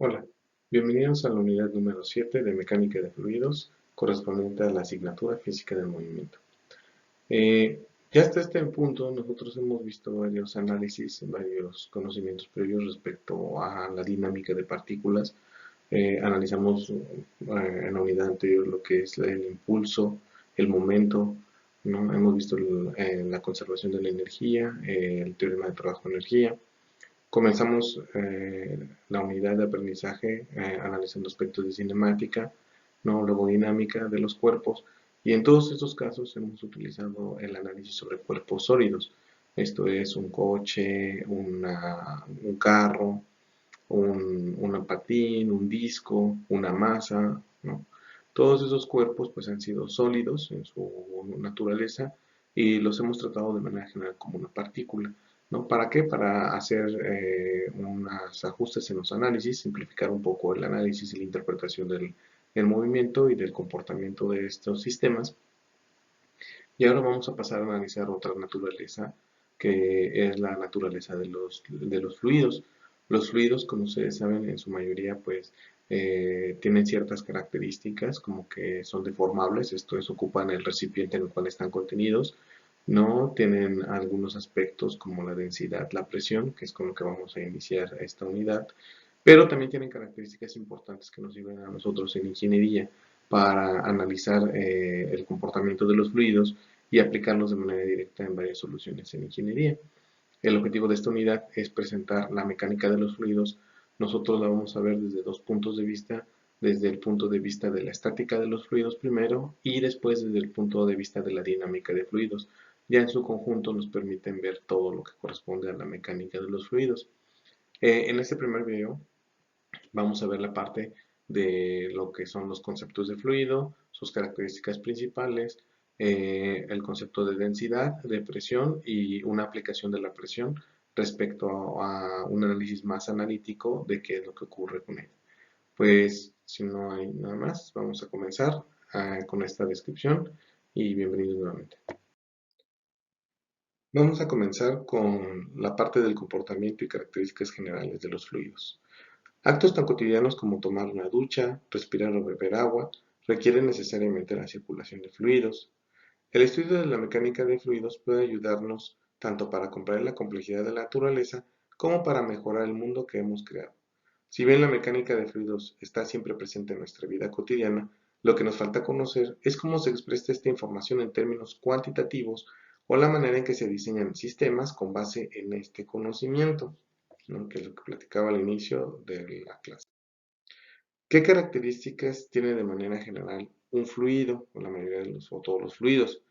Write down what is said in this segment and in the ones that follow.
Hola, bienvenidos a la unidad número 7 de Mecánica de Fluidos, correspondiente a la asignatura Física del Movimiento. Ya hasta este punto nosotros hemos visto varios análisis, varios conocimientos previos respecto a la dinámica de partículas. Analizamos en la unidad anterior lo que es el impulso, el momento, ¿no? Hemos visto la conservación de la energía, el teorema de trabajo-energía. Comenzamos la unidad de aprendizaje analizando aspectos de cinemática, ¿no? Luego dinámica de los cuerpos, y en todos estos casos hemos utilizado el análisis sobre cuerpos sólidos. Esto es un coche, un carro, un patín, un disco, una masa, ¿no? Todos esos cuerpos pues han sido sólidos en su naturaleza y los hemos tratado de manera general como una partícula, ¿no? ¿Para qué? Para hacer unos ajustes en los análisis, simplificar un poco el análisis y la interpretación del movimiento y del comportamiento de estos sistemas. Y ahora vamos a pasar a analizar otra naturaleza, que es la naturaleza de los fluidos. Los fluidos, como ustedes saben, en su mayoría, pues, tienen ciertas características, como que son deformables, esto es, ocupan el recipiente en el cual están contenidos, no tienen algunos aspectos como la densidad, la presión, que es con lo que vamos a iniciar esta unidad, pero también tienen características importantes que nos sirven a nosotros en ingeniería para analizar el comportamiento de los fluidos y aplicarlos de manera directa en varias soluciones en ingeniería. El objetivo de esta unidad es presentar la mecánica de los fluidos. Nosotros la vamos a ver desde dos puntos de vista, desde el punto de vista de la estática de los fluidos primero y después desde el punto de vista de la dinámica de fluidos. Ya en su conjunto nos permiten ver todo lo que corresponde a la mecánica de los fluidos. En este primer video vamos a ver la parte de lo que son los conceptos de fluido, sus características principales, el concepto de densidad, de presión y una aplicación de la presión respecto a un análisis más analítico de qué es lo que ocurre con él. Pues si no hay nada más, vamos a comenzar con esta descripción y bienvenidos nuevamente. Vamos a comenzar con la parte del comportamiento y características generales de los fluidos. Actos tan cotidianos como tomar una ducha, respirar o beber agua requieren necesariamente la circulación de fluidos. El estudio de la mecánica de fluidos puede ayudarnos tanto para comprender la complejidad de la naturaleza como para mejorar el mundo que hemos creado. Si bien la mecánica de fluidos está siempre presente en nuestra vida cotidiana, lo que nos falta conocer es cómo se expresa esta información en términos cuantitativos o la manera en que se diseñan sistemas con base en este conocimiento, ¿no? Que es lo que platicaba al inicio de la clase. ¿Qué características tiene de manera general un fluido, o la mayoría de los, o todos los fluidos?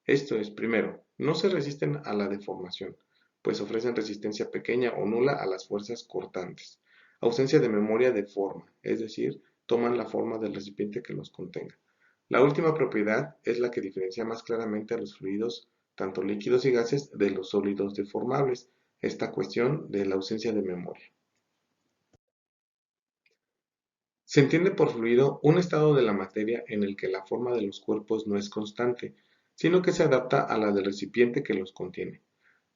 Esto es, primero, no se resisten a la deformación, pues ofrecen resistencia pequeña o nula a las fuerzas cortantes. Ausencia de memoria de forma, es decir, toman la forma del recipiente que los contenga. La última propiedad es la que diferencia más claramente a los fluidos, tanto líquidos y gases, de los sólidos deformables, esta cuestión de la ausencia de memoria. Se entiende por fluido un estado de la materia en el que la forma de los cuerpos no es constante, sino que se adapta a la del recipiente que los contiene.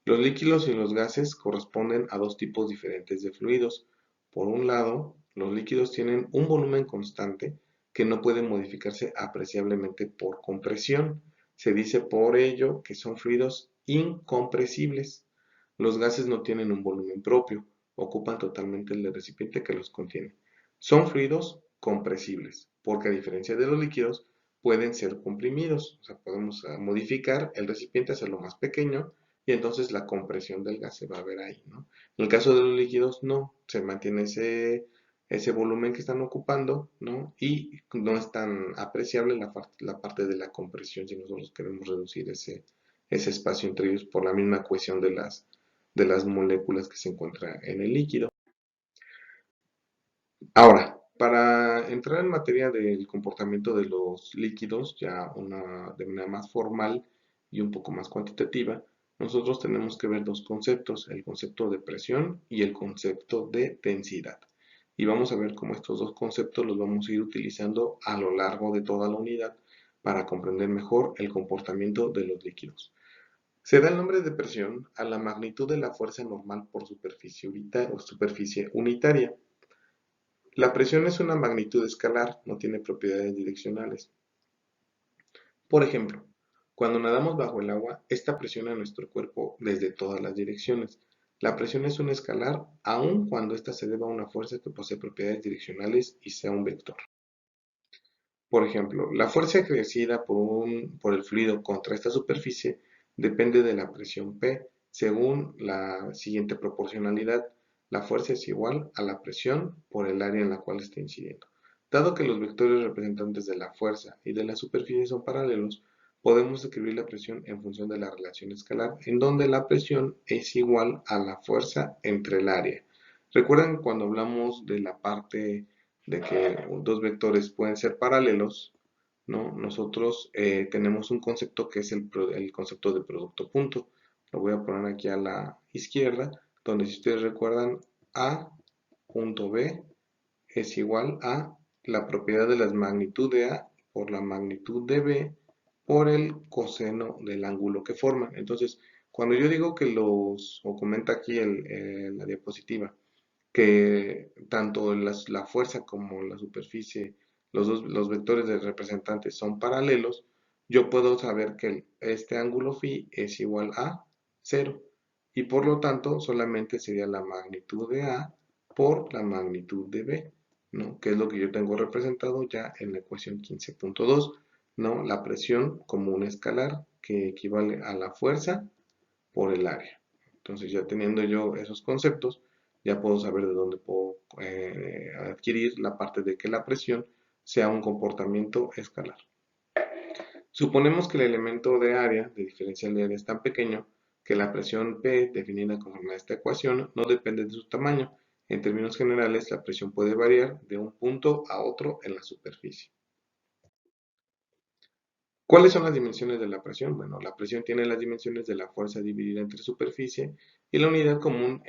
Los líquidos y los gases corresponden a dos tipos diferentes de fluidos. Por un lado, los líquidos tienen un volumen constante que no puede modificarse apreciablemente por compresión. Se dice por ello que son fluidos incompresibles. Los gases no tienen un volumen propio, ocupan totalmente el del recipiente que los contiene. Son fluidos compresibles, porque a diferencia de los líquidos, pueden ser comprimidos. O sea, podemos modificar el recipiente, hacerlo más pequeño y entonces la compresión del gas se va a ver ahí, ¿no? En el caso de los líquidos, no, se mantiene ese volumen que están ocupando, ¿no? Y no es tan apreciable la parte de la compresión si nosotros queremos reducir ese espacio entre ellos por la misma cohesión de las moléculas que se encuentran en el líquido. Ahora, para entrar en materia del comportamiento de los líquidos, ya de manera más formal y un poco más cuantitativa, nosotros tenemos que ver dos conceptos, el concepto de presión y el concepto de densidad. Y vamos a ver cómo estos dos conceptos los vamos a ir utilizando a lo largo de toda la unidad para comprender mejor el comportamiento de los líquidos. Se da el nombre de presión a la magnitud de la fuerza normal por superficie unitaria. La presión es una magnitud escalar, no tiene propiedades direccionales. Por ejemplo, cuando nadamos bajo el agua, esta presiona nuestro cuerpo desde todas las direcciones. La presión es un escalar, aun cuando ésta se deba a una fuerza que posee propiedades direccionales y sea un vector. Por ejemplo, la fuerza ejercida por el fluido contra esta superficie depende de la presión P, según la siguiente proporcionalidad. La fuerza es igual a la presión por el área en la cual está incidiendo. Dado que los vectores representantes de la fuerza y de la superficie son paralelos, podemos escribir la presión en función de la relación escalar, en donde la presión es igual a la fuerza entre el área. ¿Recuerdan cuando hablamos de la parte de que dos vectores pueden ser paralelos? ¿No? Nosotros tenemos un concepto que es el concepto de producto punto. Lo voy a poner aquí a la izquierda, donde si ustedes recuerdan, A punto B es igual a la propiedad de la magnitud de A por la magnitud de B por el coseno del ángulo que forman. Entonces, cuando yo digo que o comenta aquí la diapositiva, que tanto la fuerza como la superficie, los vectores de representantes son paralelos, yo puedo saber que este ángulo phi es igual a 0 y por lo tanto solamente sería la magnitud de A por la magnitud de B, ¿no? Que es lo que yo tengo representado ya en la ecuación 15.2, ¿no? La presión como un escalar que equivale a la fuerza por el área. Entonces ya teniendo yo esos conceptos, ya puedo saber de dónde puedo adquirir la parte de que la presión sea un comportamiento escalar. Suponemos que el elemento de área, de diferencial de área, es tan pequeño que la presión P, definida conforme a esta ecuación, no depende de su tamaño. En términos generales, la presión puede variar de un punto a otro en la superficie. ¿Cuáles son las dimensiones de la presión? Bueno, la presión tiene las dimensiones de la fuerza dividida entre superficie y la unidad común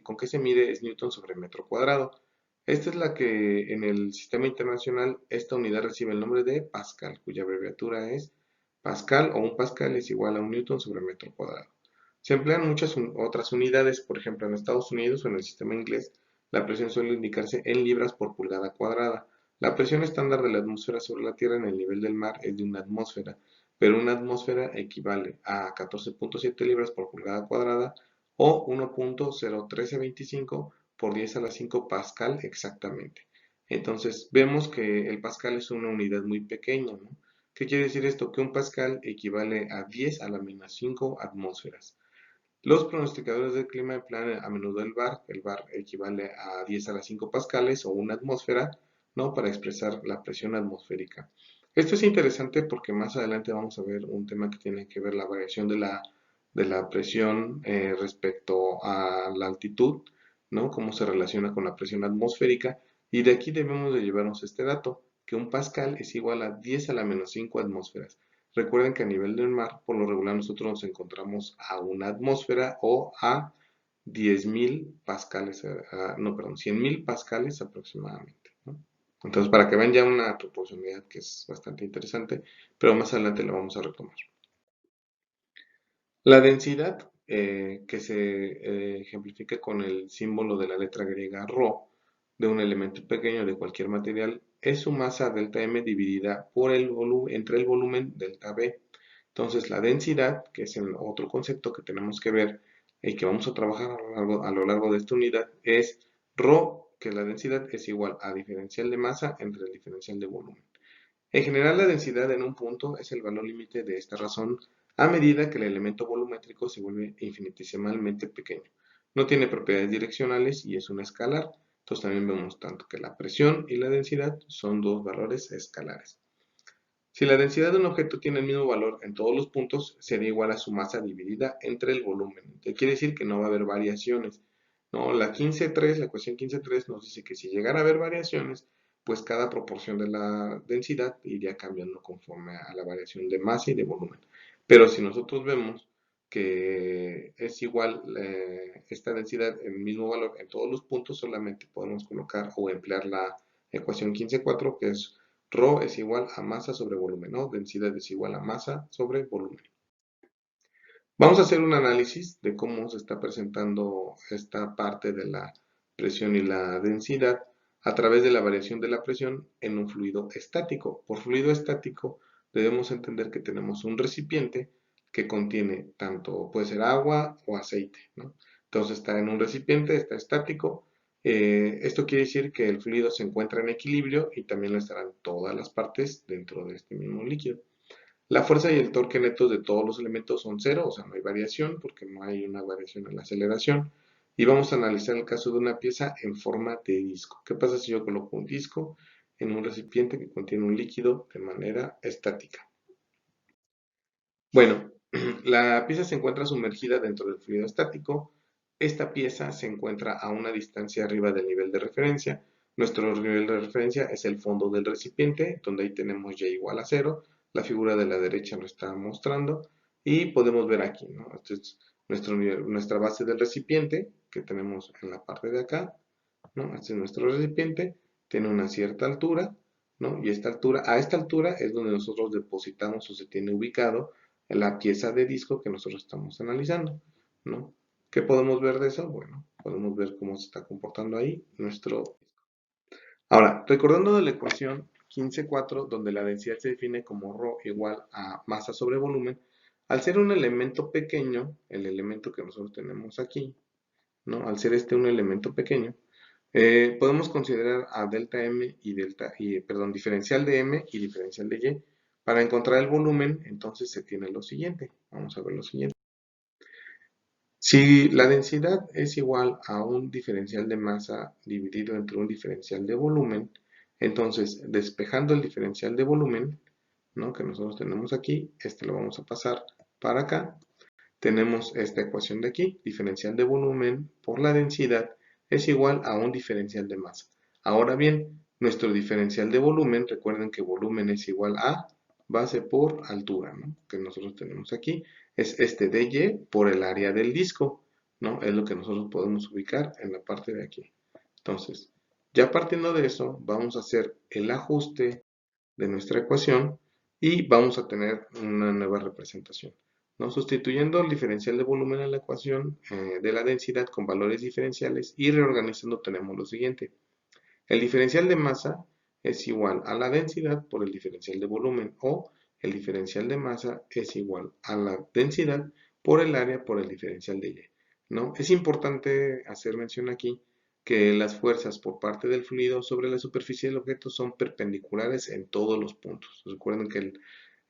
con que se mide es Newton sobre metro cuadrado. Esta es la que en el sistema internacional, esta unidad recibe el nombre de Pascal, cuya abreviatura es Pascal o un Pascal es igual a un Newton sobre metro cuadrado. Se emplean muchas otras unidades, por ejemplo en Estados Unidos o en el sistema inglés, la presión suele indicarse en libras por pulgada cuadrada. La presión estándar de la atmósfera sobre la Tierra en el nivel del mar es de una atmósfera, pero una atmósfera equivale a 14.7 libras por pulgada cuadrada o 1.01325 por 10 a la 5 pascal exactamente. Entonces vemos que el pascal es una unidad muy pequeña, ¿no? ¿Qué quiere decir esto? Que un pascal equivale a 10 a la menos 5 atmósferas. Los pronosticadores del clima emplean a menudo el bar equivale a 10 a la 5 pascales o una atmósfera, ¿no? Para expresar la presión atmosférica. Esto es interesante porque más adelante vamos a ver un tema que tiene que ver la variación de la presión respecto a la altitud, ¿no? Cómo se relaciona con la presión atmosférica. Y de aquí debemos de llevarnos este dato, que un pascal es igual a 10 a la menos 5 atmósferas. Recuerden que a nivel del mar, por lo regular, nosotros nos encontramos a una atmósfera o a 10.000 pascales, no, perdón, 100.000 pascales aproximadamente, ¿no? Entonces, para que vean ya una proporcionalidad que es bastante interesante, pero más adelante la vamos a retomar. La densidad, que se ejemplifica con el símbolo de la letra griega ρ, de un elemento pequeño de cualquier material, es su masa delta M dividida por el volumen, entre el volumen delta V. Entonces, la densidad, que es el otro concepto que tenemos que ver y que vamos a trabajar a lo largo de esta unidad, es ρ, que la densidad es igual a diferencial de masa entre el diferencial de volumen. En general, la densidad en un punto es el valor límite de esta razón a medida que el elemento volumétrico se vuelve infinitesimalmente pequeño. No tiene propiedades direccionales y es un escalar. Entonces también vemos tanto que la presión y la densidad son dos valores escalares. Si la densidad de un objeto tiene el mismo valor en todos los puntos, sería igual a su masa dividida entre el volumen. ¿Qué quiere decir? Que no va a haber variaciones, ¿no? La ecuación 15.3 nos dice que si llegara a haber variaciones, pues cada proporción de la densidad iría cambiando conforme a la variación de masa y de volumen. Pero si nosotros vemos que es igual esta densidad, el mismo valor en todos los puntos, solamente podemos colocar o emplear la ecuación 15.4, que es Rho es igual a masa sobre volumen, ¿no? Densidad es igual a masa sobre volumen. Vamos a hacer un análisis de cómo se está presentando esta parte de la presión y la densidad a través de la variación de la presión en un fluido estático. Por fluido estático debemos entender que tenemos un recipiente que contiene tanto, puede ser agua o aceite, ¿no? Entonces está en un recipiente, está estático. Esto quiere decir que el fluido se encuentra en equilibrio y también lo estarán todas las partes dentro de este mismo líquido. La fuerza y el torque netos de todos los elementos son cero, o sea, no hay variación porque no hay una variación en la aceleración. Y vamos a analizar el caso de una pieza en forma de disco. ¿Qué pasa si yo coloco un disco en un recipiente que contiene un líquido de manera estática? Bueno, la pieza se encuentra sumergida dentro del fluido estático. Esta pieza se encuentra a una distancia arriba del nivel de referencia. Nuestro nivel de referencia es el fondo del recipiente, donde ahí tenemos y igual a cero. La figura de la derecha lo está mostrando y podemos ver aquí, ¿no? Este es nuestra base del recipiente que tenemos en la parte de acá, ¿no? Este es nuestro recipiente, tiene una cierta altura, ¿no? Y a esta altura es donde nosotros depositamos o se tiene ubicado la pieza de disco que nosotros estamos analizando, ¿no? ¿Qué podemos ver de eso? Bueno, podemos ver cómo se está comportando ahí nuestro. Ahora, recordando de la ecuación 15.4, donde la densidad se define como ρ igual a masa sobre volumen, al ser un elemento pequeño, el elemento que nosotros tenemos aquí, ¿no? Al ser este un elemento pequeño, podemos considerar a delta M perdón, diferencial de M y diferencial de Y. Para encontrar el volumen, entonces se tiene lo siguiente. Vamos a ver lo siguiente. Si la densidad es igual a un diferencial de masa dividido entre un diferencial de volumen, entonces despejando el diferencial de volumen, ¿no? Que nosotros tenemos aquí, este lo vamos a pasar para acá. Tenemos esta ecuación de aquí, diferencial de volumen por la densidad es igual a un diferencial de masa. Ahora bien, nuestro diferencial de volumen, recuerden que volumen es igual a base por altura, ¿no? Que nosotros tenemos aquí, es este dy por el área del disco, ¿no? Es lo que nosotros podemos ubicar en la parte de aquí. Entonces, ya partiendo de eso, vamos a hacer el ajuste de nuestra ecuación y vamos a tener una nueva representación, ¿no? Sustituyendo el diferencial de volumen en la ecuación de la densidad con valores diferenciales y reorganizando tenemos lo siguiente. El diferencial de masa es igual a la densidad por el diferencial de volumen o el diferencial de masa es igual a la densidad por el área por el diferencial de Y, ¿no? Es importante hacer mención aquí que las fuerzas por parte del fluido sobre la superficie del objeto son perpendiculares en todos los puntos. Recuerden que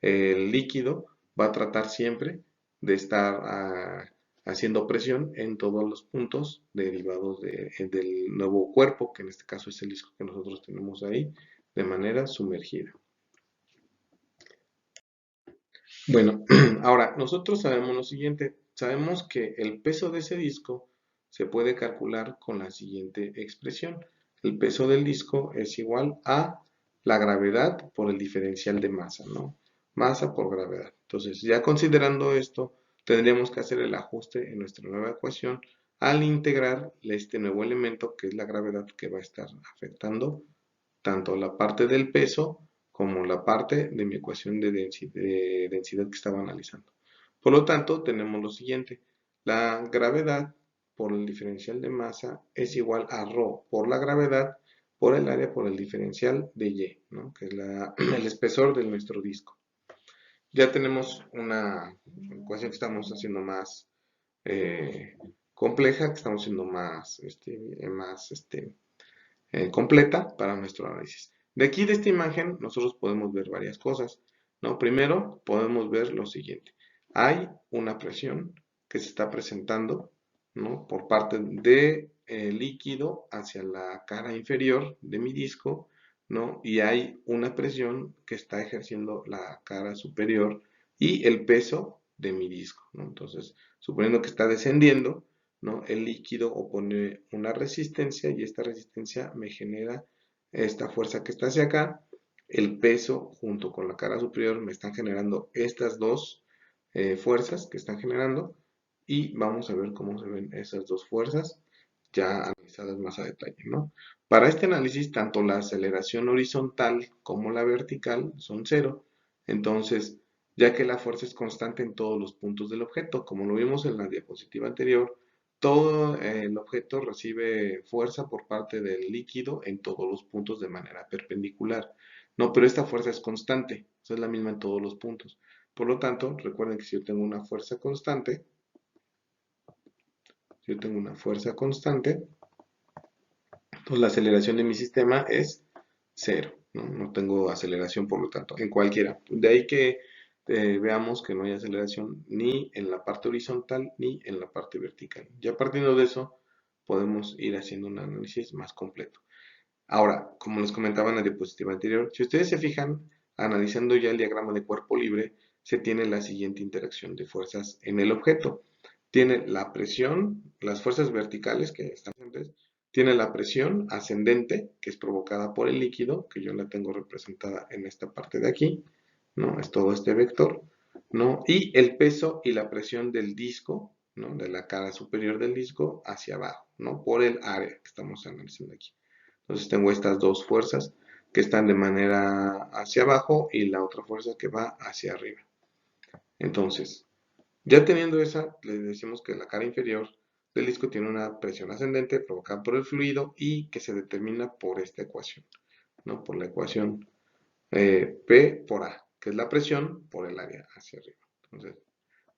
el líquido va a tratar siempre de estar haciendo presión en todos los puntos derivados del nuevo cuerpo, que en este caso es el disco que nosotros tenemos ahí, de manera sumergida. Bueno, ahora nosotros sabemos lo siguiente, sabemos que el peso de ese disco se puede calcular con la siguiente expresión. El peso del disco es igual a la gravedad por el diferencial de masa, ¿no? Masa por gravedad. Entonces, ya considerando esto, tendríamos que hacer el ajuste en nuestra nueva ecuación al integrar este nuevo elemento que es la gravedad que va a estar afectando tanto la parte del peso como la parte de mi ecuación de densidad que estaba analizando. Por lo tanto, tenemos lo siguiente. La gravedad por el diferencial de masa es igual a ρ por la gravedad por el área por el diferencial de Y, ¿no? Que es el espesor de nuestro disco. Ya tenemos una ecuación que estamos haciendo más compleja, que estamos haciendo más completa para nuestro análisis. De aquí, de esta imagen, nosotros podemos ver varias cosas, ¿no? Primero, podemos ver lo siguiente. Hay una presión que se está presentando, ¿no? Por parte de líquido hacia la cara inferior de mi disco, ¿no? Y hay una presión que está ejerciendo la cara superior y el peso de mi disco, ¿no? Entonces, suponiendo que está descendiendo, ¿no? El líquido opone una resistencia y esta resistencia me genera esta fuerza que está hacia acá. El peso junto con la cara superior me están generando estas dos fuerzas que están generando y vamos a ver cómo se ven esas dos fuerzas ya analizadas más a detalle, ¿no? Para este análisis, tanto la aceleración horizontal como la vertical son cero. Entonces, ya que la fuerza es constante en todos los puntos del objeto, como lo vimos en la diapositiva anterior, todo el objeto recibe fuerza por parte del líquido en todos los puntos de manera perpendicular. No, pero esta fuerza es constante, es la misma en todos los puntos. Por lo tanto, recuerden que si yo tengo una fuerza constante, pues la aceleración de mi sistema es cero, ¿no? No tengo aceleración, por lo tanto, en cualquiera. De ahí que veamos que no hay aceleración ni en la parte horizontal ni en la parte vertical. Ya partiendo de eso, podemos ir haciendo un análisis más completo. Ahora, como les comentaba en la diapositiva anterior, si ustedes se fijan, analizando ya el diagrama de cuerpo libre, se tiene la siguiente interacción de fuerzas en el objeto. Tiene la presión, las fuerzas verticales que están presentes, tiene la presión ascendente, que es provocada por el líquido, que yo la tengo representada en esta parte de aquí, ¿no? Es todo este vector, ¿no? Y el peso y la presión del disco, ¿no? De la cara superior del disco hacia abajo, ¿no? Por el área que estamos analizando aquí. Entonces tengo estas dos fuerzas que están de manera hacia abajo y la otra fuerza que va hacia arriba. Entonces, ya teniendo esa, le decimos que la cara inferior del disco tiene una presión ascendente provocada por el fluido y que se determina por esta ecuación, ¿no? Por la ecuación P por A, que es la presión por el área hacia arriba. Entonces,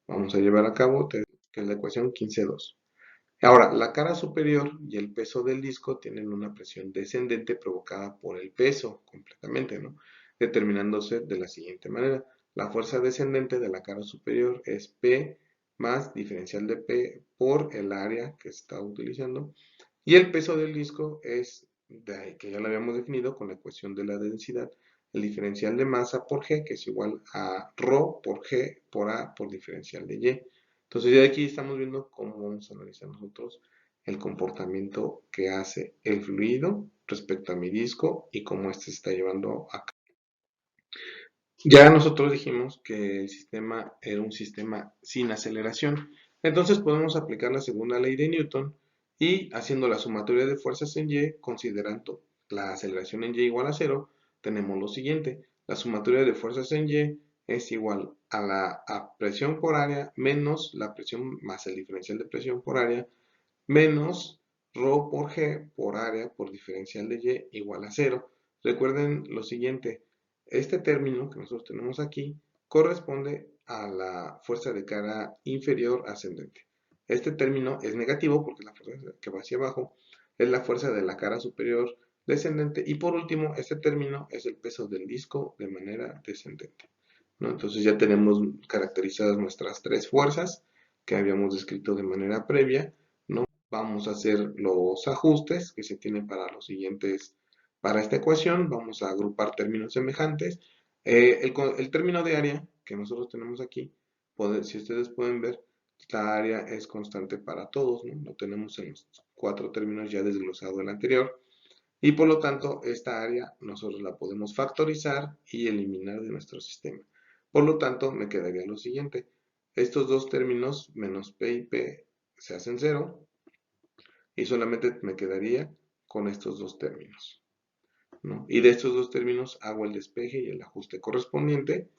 vamos a llevar a cabo, que es la ecuación 15.2. Ahora, la cara superior y el peso del disco tienen una presión descendente provocada por el peso completamente, ¿no? Determinándose de la siguiente manera. La fuerza descendente de la cara superior es P más diferencial de P por el área que está utilizando. Y el peso del disco es, de ahí que ya lo habíamos definido con la ecuación de la densidad, el diferencial de masa por G, que es igual a ρ por G por A por diferencial de Y. Entonces ya aquí estamos viendo cómo vamos a analizar nosotros el comportamiento que hace el fluido respecto a mi disco y cómo este se está llevando a cabo. Ya nosotros dijimos que el sistema era un sistema sin aceleración. Entonces podemos aplicar la segunda ley de Newton y haciendo la sumatoria de fuerzas en Y, considerando la aceleración en Y igual a cero, tenemos lo siguiente. La sumatoria de fuerzas en Y es igual a la presión por área menos la presión más el diferencial de presión por área menos ρ por G por área por diferencial de Y igual a cero. Recuerden lo siguiente, este término que nosotros tenemos aquí corresponde a la fuerza de cara inferior ascendente. Este término es negativo porque la fuerza que va hacia abajo es la fuerza de la cara superior descendente y por último este término es el peso del disco de manera descendente, ¿no? Entonces ya tenemos caracterizadas nuestras tres fuerzas que habíamos descrito de manera previa, ¿no? Vamos a hacer los ajustes que se tienen para los siguientes, para esta ecuación. Vamos a agrupar términos semejantes. El término de área que nosotros tenemos aquí, si ustedes pueden ver, esta área es constante para todos, ¿no? Lo tenemos en los cuatro términos ya desglosado el anterior. Y por lo tanto, esta área nosotros la podemos factorizar y eliminar de nuestro sistema. Por lo tanto, me quedaría lo siguiente. Estos dos términos, menos P y P, se hacen cero y solamente me quedaría con estos dos términos, ¿no? Y de estos dos términos hago el despeje y el ajuste correspondiente,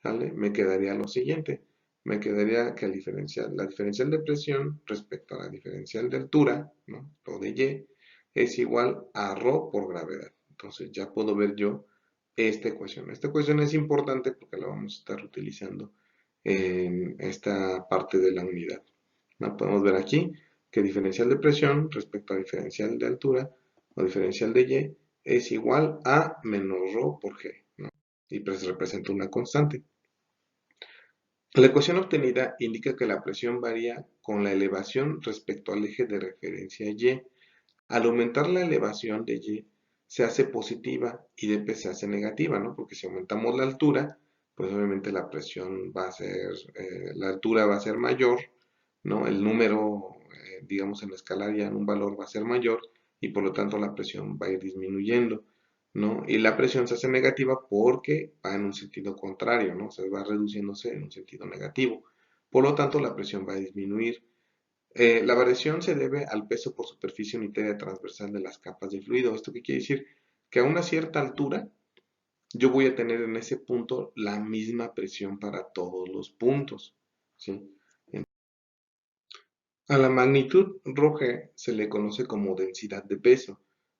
¿vale? Me quedaría lo siguiente. Me quedaría que la diferencial de presión respecto a la diferencial de altura, ¿no? Lo de Y, es igual a ρ por gravedad. Entonces ya puedo ver yo esta ecuación. Esta ecuación es importante porque la vamos a estar utilizando en esta parte de la unidad, ¿no? Podemos ver aquí que diferencial de presión respecto a diferencial de altura o diferencial de Y es igual a menos ρ por G, ¿no? Y pues representa una constante. La ecuación obtenida indica que la presión varía con la elevación respecto al eje de referencia Y. Al aumentar la elevación de Y, se hace positiva y de P se hace negativa, ¿no? Porque si aumentamos la altura, pues obviamente la presión va a ser, la altura va a ser mayor, ¿no? El número, digamos en la escala ya en un valor va a ser mayor y por lo tanto la presión va a ir disminuyendo, ¿no? Y la presión se hace negativa porque va en un sentido contrario, ¿no? O sea, va reduciéndose en un sentido negativo. Por lo tanto, la presión va a disminuir. La variación se debe al peso por superficie unitaria transversal de las capas de fluido. ¿Esto qué quiere decir? Que a una cierta altura yo voy a tener en ese punto la misma presión para todos los puntos, ¿sí? A la magnitud ρg se le conoce como densidad de peso.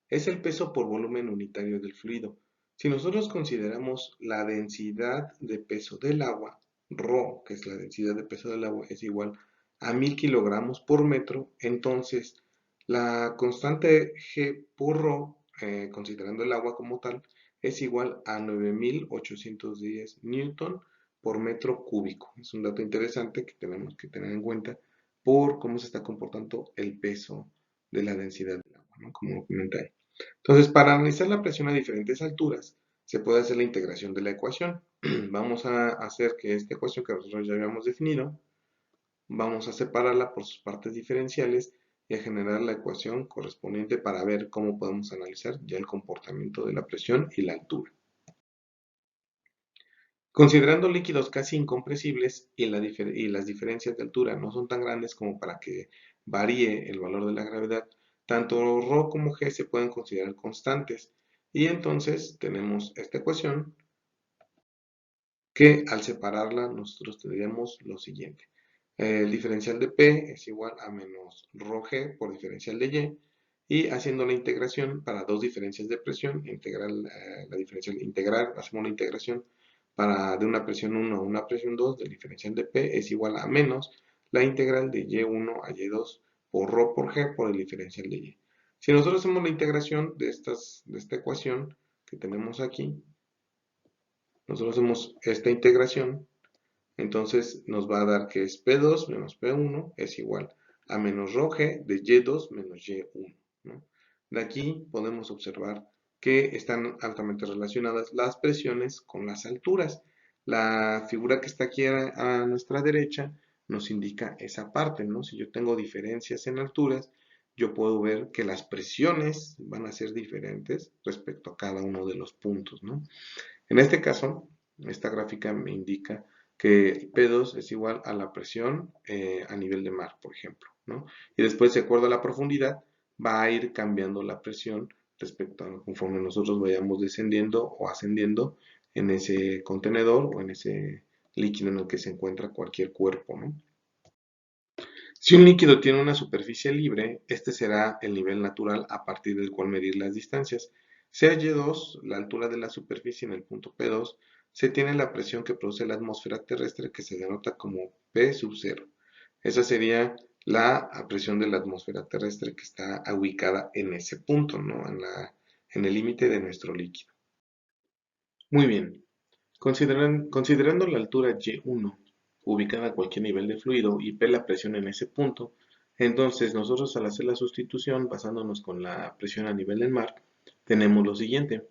Es el peso por volumen unitario del fluido. Si nosotros consideramos la densidad de peso del agua, ρ, que es la densidad de peso del agua, es igual a 1000 kilogramos por metro, entonces la constante G por ρ, considerando el agua como tal, es igual a 9810 newton por metro cúbico. Es un dato interesante que tenemos que tener en cuenta por cómo se está comportando el peso de la densidad del agua, ¿no? Como lo comenté ahí. Entonces, para analizar la presión a diferentes alturas, se puede hacer la integración de la ecuación. Vamos a hacer que esta ecuación que nosotros ya habíamos definido, vamos a separarla por sus partes diferenciales y a generar la ecuación correspondiente para ver cómo podemos analizar ya el comportamiento de la presión y la altura. Considerando líquidos casi incompresibles y las diferencias de altura no son tan grandes como para que varíe el valor de la gravedad, tanto ρ como g se pueden considerar constantes. Y entonces tenemos esta ecuación que al separarla nosotros tendríamos lo siguiente. El diferencial de P es igual a menos ρg por diferencial de Y. Y haciendo la integración para dos diferencias de presión, hacemos la integración de una presión 1 a una presión 2 del diferencial de P es igual a menos la integral de Y1 a Y2 por ρ por G por el diferencial de Y. Si nosotros hacemos la integración de esta ecuación que tenemos aquí, nosotros hacemos esta integración, entonces nos va a dar que es P2 menos P1 es igual a menos ρg de Y2 menos Y1, ¿no? De aquí podemos observar que están altamente relacionadas las presiones con las alturas. La figura que está aquí a nuestra derecha nos indica esa parte, ¿no? Si yo tengo diferencias en alturas, yo puedo ver que las presiones van a ser diferentes respecto a cada uno de los puntos, ¿no? En este caso, esta gráfica me indica que P2 es igual a la presión a nivel de mar, por ejemplo, ¿no? Y después, de acuerdo a la profundidad, va a ir cambiando la presión respecto a conforme nosotros vayamos descendiendo o ascendiendo en ese contenedor o en ese líquido en el que se encuentra cualquier cuerpo, ¿no? Si un líquido tiene una superficie libre, este será el nivel natural a partir del cual medir las distancias. Sea Y2 la altura de la superficie en el punto P2, se tiene la presión que produce la atmósfera terrestre que se denota como P sub 0. Esa sería la presión de la atmósfera terrestre que está ubicada en ese punto, ¿no? En el límite de nuestro líquido. Muy bien. Considerando la altura Y1 ubicada a cualquier nivel de fluido y P la presión en ese punto, entonces nosotros al hacer la sustitución basándonos con la presión a nivel del mar, tenemos lo siguiente.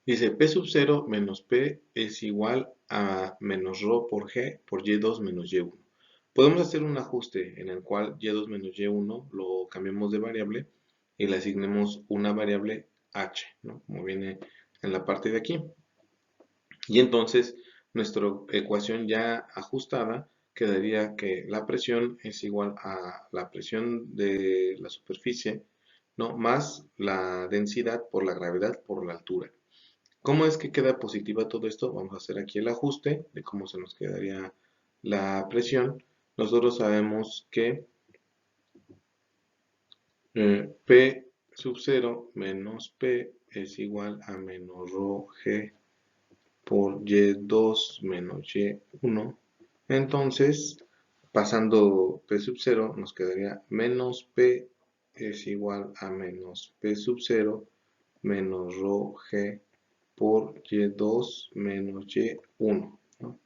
Dice P sub 0 menos P es igual a menos ρ por G por Y2 menos Y1. Podemos hacer un ajuste en el cual Y2 menos Y1 lo cambiemos de variable y le asignemos una variable H, ¿no? Como viene en la parte de aquí. Y entonces nuestra ecuación ya ajustada quedaría que la presión es igual a la presión de la superficie, ¿no? Más la densidad por la gravedad por la altura. ¿Cómo es que queda positiva todo esto? Vamos a hacer aquí el ajuste de cómo se nos quedaría la presión. Nosotros sabemos que P sub 0 menos P es igual a menos rho G por Y2 menos Y1. Entonces, pasando P sub 0, nos quedaría menos P es igual a menos P sub 0 menos rho G por Y2 menos Y1, ¿no?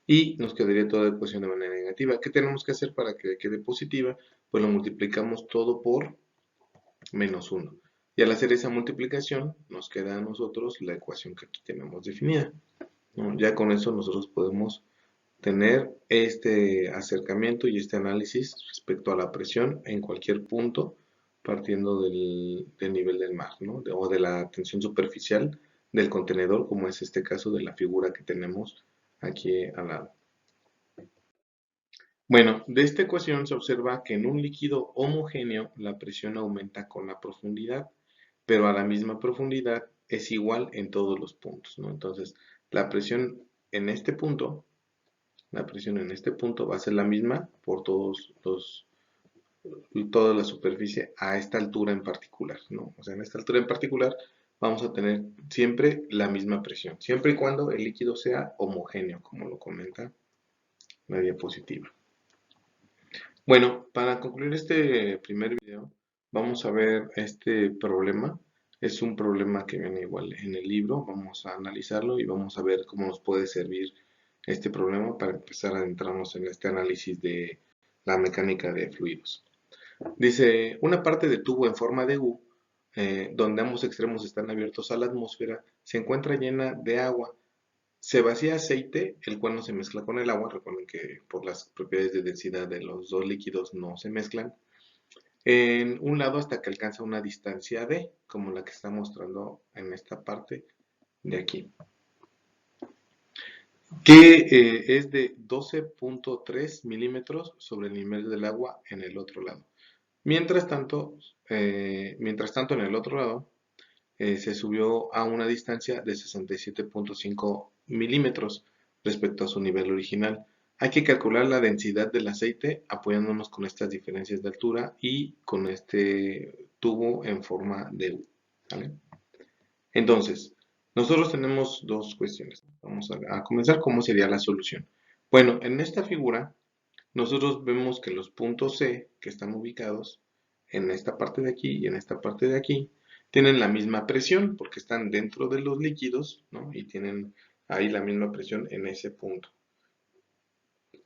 Y nos quedaría toda la ecuación de manera negativa. ¿Qué tenemos que hacer para que quede positiva? Pues lo multiplicamos todo por menos 1. Y al hacer esa multiplicación, nos queda a nosotros la ecuación que aquí tenemos definida, ¿no? Ya con eso nosotros podemos tener este acercamiento y este análisis respecto a la presión en cualquier punto partiendo del nivel del mar, ¿no? O de la tensión superficial del contenedor, como es este caso de la figura que tenemos aquí al lado. Bueno, de esta ecuación se observa que en un líquido homogéneo la presión aumenta con la profundidad, pero a la misma profundidad es igual en todos los puntos, ¿no? Entonces, la presión en este punto La presión en este punto va a ser la misma por toda la superficie a esta altura en particular, ¿no? O sea, en esta altura en particular vamos a tener siempre la misma presión, siempre y cuando el líquido sea homogéneo, como lo comenta la diapositiva. Bueno, para concluir este primer video, vamos a ver este problema. Es un problema que viene igual en el libro, vamos a analizarlo y vamos a ver cómo nos puede servir este problema para empezar a adentrarnos en este análisis de la mecánica de fluidos. Dice, una parte de tubo en forma de U, donde ambos extremos están abiertos a la atmósfera, se encuentra llena de agua. Se vacía aceite, el cual no se mezcla con el agua. Recuerden que por las propiedades de densidad de los dos líquidos no se mezclan. En un lado hasta que alcanza una distancia D, como la que está mostrando en esta parte de aquí, que es de 12.3 milímetros sobre el nivel del agua en el otro lado. Mientras tanto en el otro lado se subió a una distancia de 67.5 milímetros respecto a su nivel original. Hay que calcular la densidad del aceite apoyándonos con estas diferencias de altura y con este tubo en forma de U, ¿vale? Entonces, nosotros tenemos dos cuestiones. Vamos a comenzar cómo sería la solución. Bueno, en esta figura nosotros vemos que los puntos C que están ubicados en esta parte de aquí y en esta parte de aquí tienen la misma presión porque están dentro de los líquidos, ¿no? Y tienen ahí la misma presión en ese punto.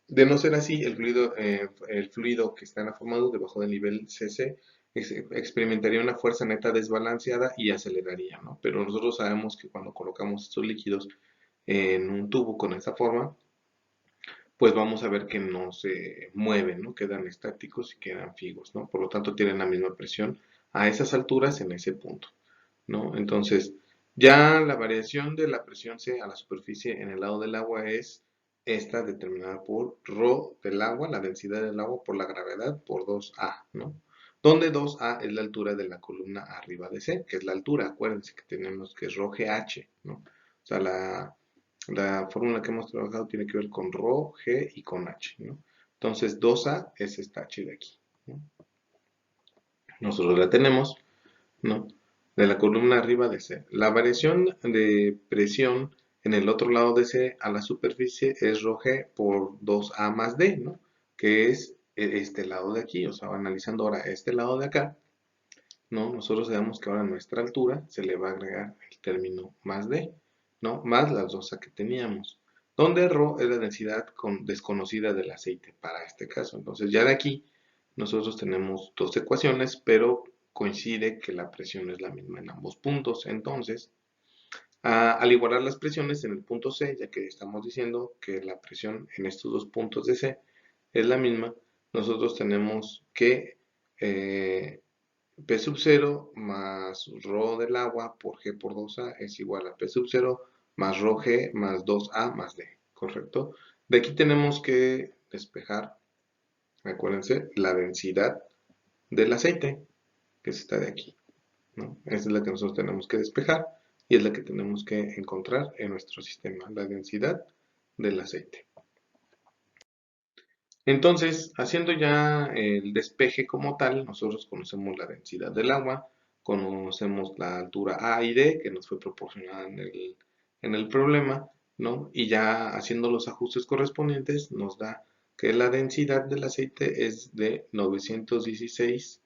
De no ser así, el fluido que está formado debajo del nivel CC experimentaría una fuerza neta desbalanceada y aceleraría, ¿no? Pero nosotros sabemos que cuando colocamos estos líquidos en un tubo con esta forma, pues vamos a ver que no se mueven, ¿no? Quedan estáticos y quedan fijos, ¿no? Por lo tanto, tienen la misma presión a esas alturas en ese punto, ¿no? Entonces, ya la variación de la presión C a la superficie en el lado del agua es esta determinada por ρ del agua, la densidad del agua por la gravedad por 2A, ¿no? Donde 2A es la altura de la columna arriba de C, que es la altura, acuérdense que tenemos que es ρgh, ¿no? O sea, la fórmula que hemos trabajado tiene que ver con ρ, g y con h, ¿no? Entonces 2A es esta h de aquí, ¿no? Nosotros la tenemos, ¿no? De la columna arriba de C. La variación de presión en el otro lado de C a la superficie es ρg por 2A más D, ¿no? Que es este lado de aquí, o sea, analizando ahora este lado de acá, ¿no? Nosotros sabemos que ahora a nuestra altura se le va a agregar el término más D, ¿no? Más las dos A que teníamos, donde ρ es la densidad desconocida del aceite para este caso. Entonces ya de aquí nosotros tenemos dos ecuaciones, pero coincide que la presión es la misma en ambos puntos. Entonces, al igualar las presiones en el punto C, ya que estamos diciendo que la presión en estos dos puntos de C es la misma, nosotros tenemos que P sub 0 más ρ del agua por G por 2A es igual a P sub 0 más ρg más 2A más D, ¿correcto? De aquí tenemos que despejar, acuérdense, la densidad del aceite, que está de aquí, ¿no? Esa es la que nosotros tenemos que despejar y es la que tenemos que encontrar en nuestro sistema, la densidad del aceite. Entonces, haciendo ya el despeje como tal, nosotros conocemos la densidad del agua, conocemos la altura A y D que nos fue proporcionada en el problema, ¿no? Y ya haciendo los ajustes correspondientes nos da que la densidad del aceite es de 916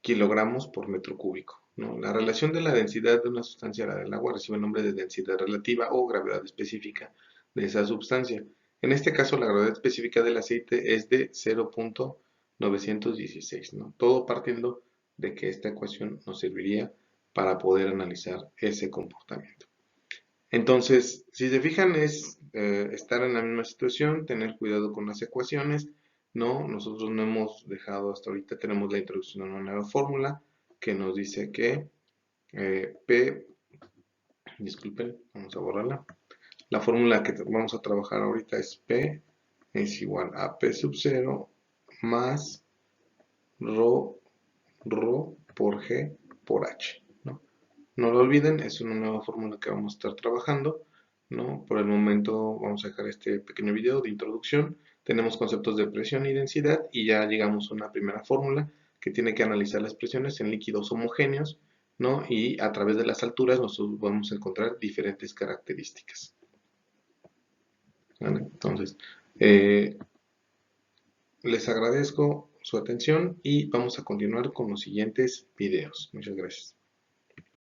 kilogramos por metro cúbico, ¿no? La relación de la densidad de una sustancia a la del agua recibe el nombre de densidad relativa o gravedad específica de esa sustancia. En este caso, la gravedad específica del aceite es de 0.916, ¿no? Todo partiendo de que esta ecuación nos serviría para poder analizar ese comportamiento. Entonces, si se fijan, es estar en la misma situación, tener cuidado con las ecuaciones, ¿no? Nosotros no hemos dejado hasta ahorita, tenemos la introducción a una nueva fórmula que nos dice que P, disculpen, vamos a borrarla. La fórmula que vamos a trabajar ahorita es P es igual a P sub 0 más ρ por G por H, ¿no? No lo olviden, es una nueva fórmula que vamos a estar trabajando, ¿no? Por el momento vamos a dejar este pequeño video de introducción. Tenemos conceptos de presión y densidad y ya llegamos a una primera fórmula que tiene que analizar las presiones en líquidos homogéneos, ¿no? Y a través de las alturas nosotros vamos a encontrar diferentes características. ¿Vale? Entonces, eh, les agradezco su atención y vamos a continuar con los siguientes videos. Muchas gracias.